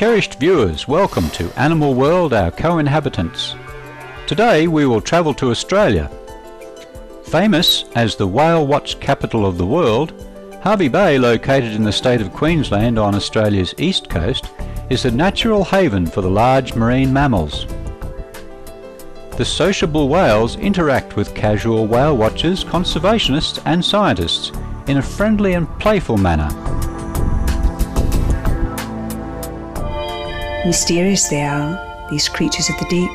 Cherished viewers, welcome to Animal World, our co-inhabitants. Today we will travel to Australia. Famous as the whale watch capital of the world, Hervey Bay, located in the state of Queensland on Australia's east coast, is a natural haven for the large marine mammals. The sociable whales interact with casual whale watchers, conservationists and scientists in a friendly and playful manner. Mysterious they are, these creatures of the deep,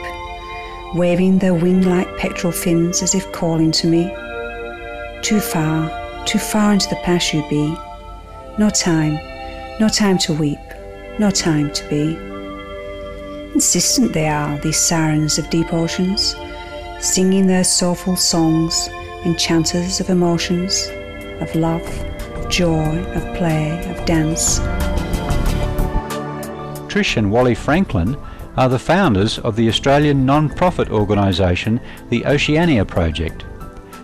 waving their wing-like pectoral fins as if calling to me. Too far into the past you be. No time to weep, no time to be. Insistent they are, these sirens of deep oceans, singing their soulful songs, enchanters of emotions, of love, of joy, of play, of dance. Trish and Wally Franklin are the founders of the Australian non-profit organisation, the Oceania project,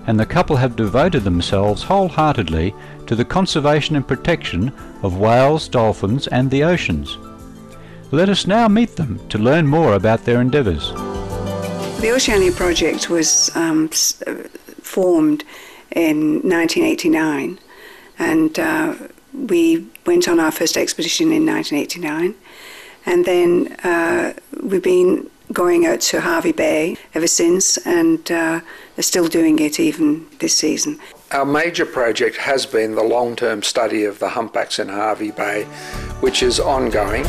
and the couple have devoted themselves wholeheartedly to the conservation and protection of whales, dolphins and the oceans. Let us now meet them to learn more about their endeavours. The Oceania project was formed in 1989, and we went on our first expedition in 1989. And then we've been going out to Hervey Bay ever since, and they're still doing it even this season. Our major project has been the long-term study of the humpbacks in Hervey Bay, which is ongoing.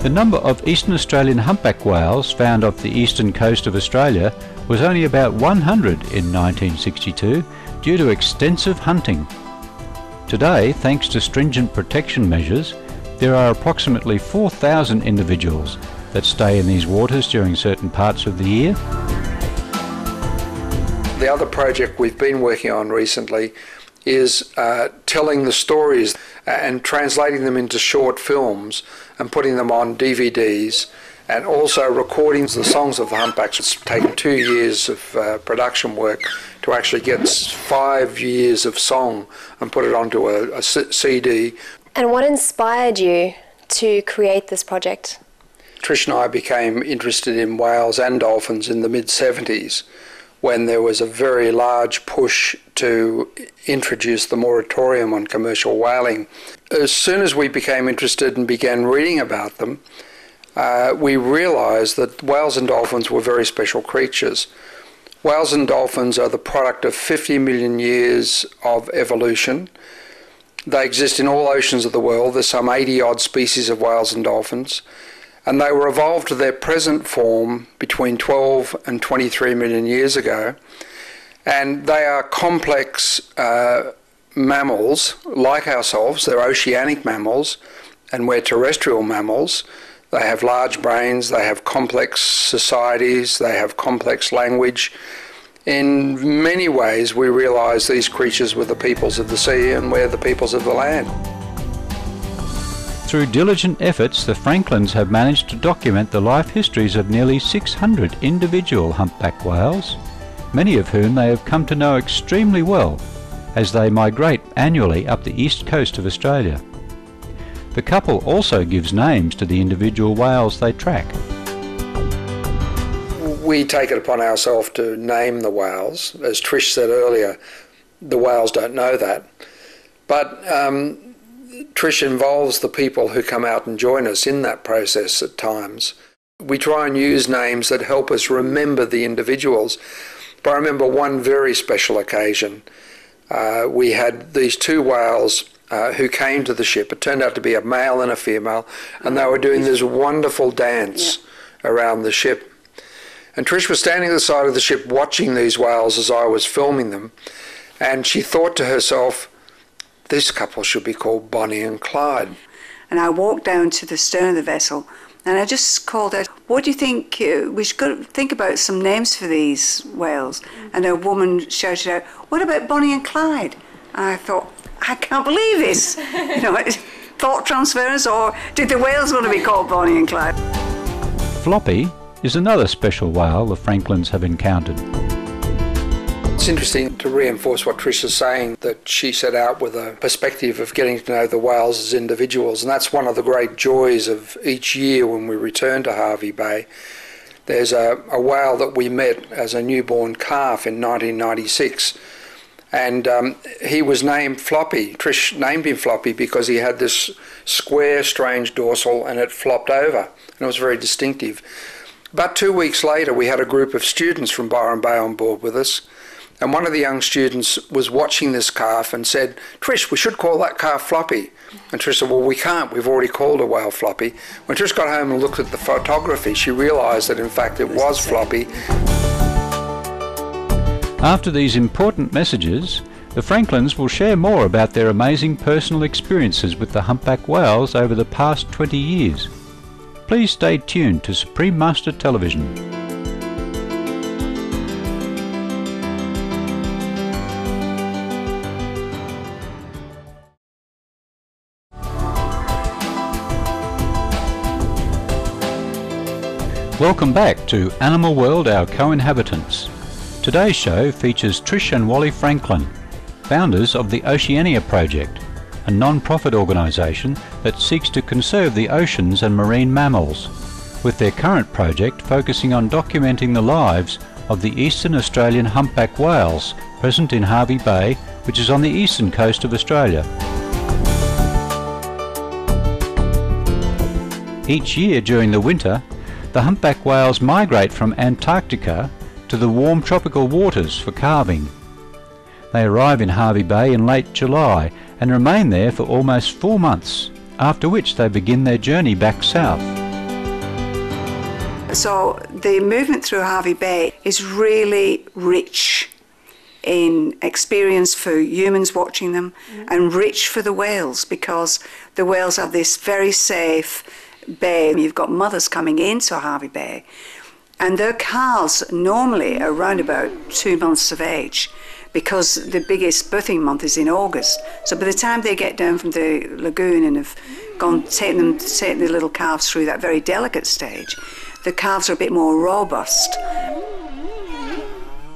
The number of eastern Australian humpback whales found off the eastern coast of Australia was only about 100 in 1962 due to extensive hunting. Today, thanks to stringent protection measures, there are approximately 4,000 individuals that stay in these waters during certain parts of the year. The other project we've been working on recently is telling the stories and translating them into short films and putting them on DVDs, and also recording the songs of the humpbacks. It's taken 2 years of production work to actually get 5 years of song and put it onto a CD. And what inspired you to create this project? Trish and I became interested in whales and dolphins in the mid-70s, when there was a very large push to introduce the moratorium on commercial whaling. As soon as we became interested and began reading about them, we realised that whales and dolphins were very special creatures. Whales and dolphins are the product of 50 million years of evolution. They exist in all oceans of the world. There's some 80-odd species of whales and dolphins, and they were evolved to their present form between 12 and 23 million years ago. And they are complex mammals like ourselves. They're oceanic mammals, and we're terrestrial mammals. They have large brains, they have complex societies, they have complex language. In many ways, we realise these creatures were the peoples of the sea and we're the peoples of the land. Through diligent efforts, the Franklins have managed to document the life histories of nearly 600 individual humpback whales, many of whom they have come to know extremely well as they migrate annually up the east coast of Australia. The couple also gives names to the individual whales they track. We take it upon ourselves to name the whales. As Trish said earlier, the whales don't know that. But Trish involves the people who come out and join us in that process at times. We try and use names that help us remember the individuals. But I remember one very special occasion. We had these two whales who came to the ship. It turned out to be a male and a female, and they were doing this wonderful dance around the ship. And Trish was standing at the side of the ship watching these whales as I was filming them, and she thought to herself, this couple should be called Bonnie and Clyde. And I walked down to the stern of the vessel, and I just called out, what do you think, we should think about some names for these whales? And a woman shouted out, what about Bonnie and Clyde? And I thought, I can't believe this. Thought transfers, or did the whales want to be called Bonnie and Clyde? Floppy is another special whale the Franklins have encountered. It's interesting to reinforce what Trish is saying, that she set out with a perspective of getting to know the whales as individuals, and that's one of the great joys of each year when we return to Hervey Bay. There's a whale that we met as a newborn calf in 1996, and he was named Floppy. Trish named him Floppy because he had this square, strange dorsal and it flopped over, and it was very distinctive. About 2 weeks later, we had a group of students from Byron Bay on board with us, and one of the young students was watching this calf and said, "Trish, we should call that calf Floppy." And Trish said, "Well, we can't. We've already called a whale Floppy." When Trish got home and looked at the photography, she realised that in fact it was Floppy. After these important messages, the Franklins will share more about their amazing personal experiences with the humpback whales over the past 20 years. Please stay tuned to Supreme Master Television. Welcome back to Animal World, Our Co-Inhabitants. Today's show features Trish and Wally Franklin, founders of the Oceania Project, a non-profit organisation that seeks to conserve the oceans and marine mammals, with their current project focusing on documenting the lives of the eastern Australian humpback whales present in Hervey Bay, which is on the eastern coast of Australia. Each year during the winter, the humpback whales migrate from Antarctica to the warm tropical waters for calving. They arrive in Hervey Bay in late July and remain there for almost 4 months, after which they begin their journey back south. So the movement through Hervey Bay is really rich in experience for humans watching them, and rich for the whales, because the whales have this very safe bay. You've got mothers coming into Hervey Bay, and their calves normally are around about 2 months of age, because the biggest birthing month is in August. So by the time they get down from the lagoon and have taken the little calves through that very delicate stage, the calves are a bit more robust.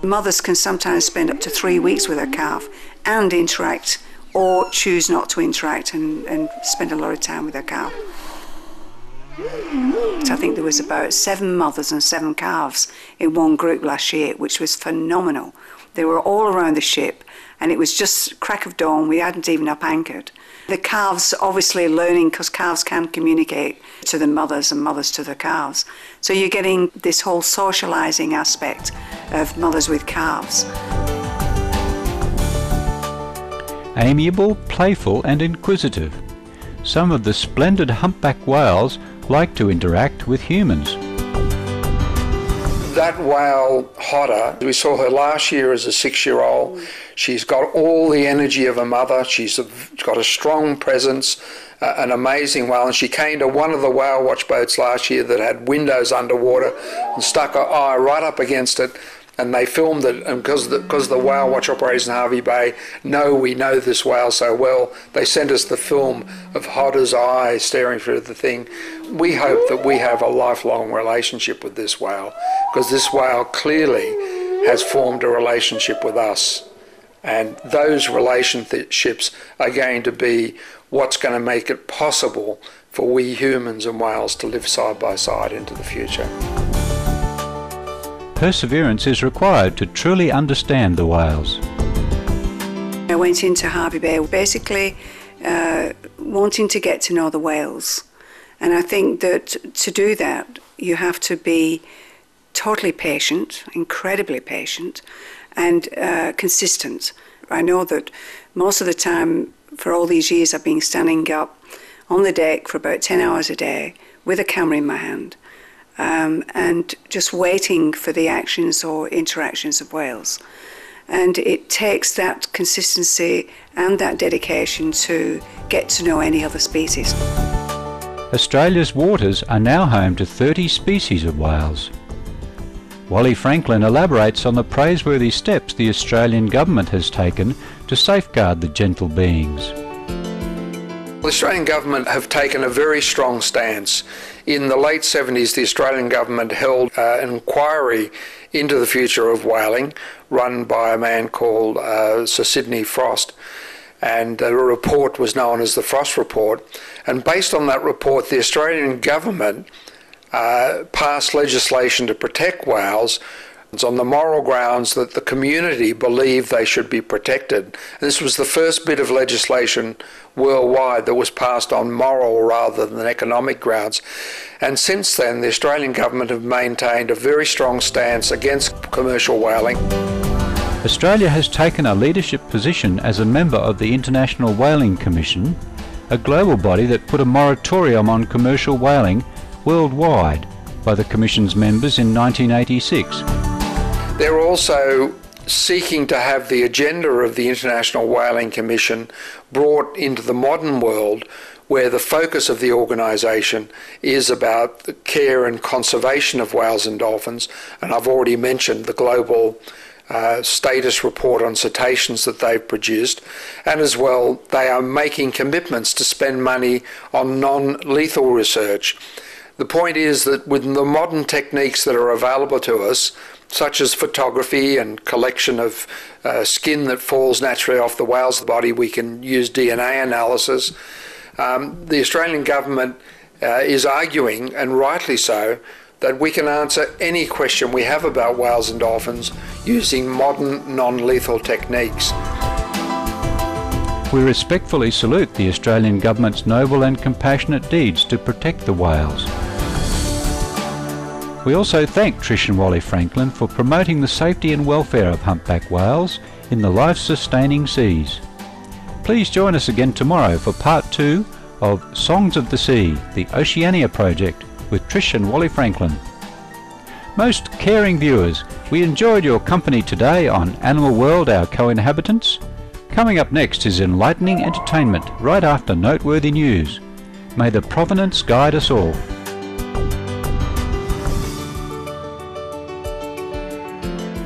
Mothers can sometimes spend up to 3 weeks with their calf and interact, or choose not to interact and spend a lot of time with their calf. So I think there was about 7 mothers and 7 calves in one group last year, which was phenomenal. They were all around the ship, and it was just crack of dawn. We hadn't even up anchored. The calves obviously learning, because calves can communicate to the mothers and mothers to the calves. So you're getting this whole socialising aspect of mothers with calves. Amiable, playful and inquisitive, some of the splendid humpback whales like to interact with humans. That whale, Hodder, we saw her last year as a 6-year-old. She's got all the energy of a mother. She's got a strong presence, an amazing whale. And she came to one of the whale watch boats last year that had windows underwater and stuck her eye right up against it. And they filmed it, and because the whale watch operators in Hervey Bay we know this whale so well, they sent us the film of Hodder's eye staring through the thing. We hope that we have a lifelong relationship with this whale, because this whale clearly has formed a relationship with us, and those relationships are going to be what's going to make it possible for we humans and whales to live side by side into the future. Perseverance is required to truly understand the whales. I went into Hervey Bay basically wanting to get to know the whales, and I think that to do that you have to be totally patient, incredibly patient, and consistent. I know that most of the time for all these years I've been standing up on the deck for about 10 hours a day with a camera in my hand, and just waiting for the actions or interactions of whales. And it takes that consistency and that dedication to get to know any other species. Australia's waters are now home to 30 species of whales. Wally Franklin elaborates on the praiseworthy steps the Australian government has taken to safeguard the gentle beings. The Australian government have taken a very strong stance. In the late 70s, the Australian government held an inquiry into the future of whaling, run by a man called Sir Sidney Frost. And the report was known as the Frost Report. And based on that report, the Australian government passed legislation to protect whales on the moral grounds that the community believed they should be protected. And this was the first bit of legislation worldwide that was passed on moral rather than economic grounds. And since then, the Australian government have maintained a very strong stance against commercial whaling. Australia has taken a leadership position as a member of the International Whaling Commission, a global body that put a moratorium on commercial whaling worldwide by the Commission's members in 1986. They're also seeking to have the agenda of the International Whaling Commission brought into the modern world, where the focus of the organisation is about the care and conservation of whales and dolphins. And I've already mentioned the global status report on cetaceans that they've produced, and as well they are making commitments to spend money on non-lethal research. The point is that with the modern techniques that are available to us, such as photography and collection of skin that falls naturally off the whale's body, we can use DNA analysis. The Australian government is arguing, and rightly so, that we can answer any question we have about whales and dolphins using modern non-lethal techniques. We respectfully salute the Australian government's noble and compassionate deeds to protect the whales. We also thank Trish and Wally Franklin for promoting the safety and welfare of humpback whales in the life-sustaining seas. Please join us again tomorrow for part 2 of Songs of the Sea, the Oceania project, with Trish and Wally Franklin. Most caring viewers, we enjoyed your company today on Animal World, Our Co-Inhabitants. Coming up next is enlightening entertainment right after noteworthy news. May the provenance guide us all.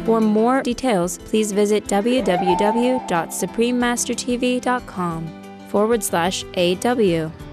For more details, please visit www.suprememastertv.com/AW.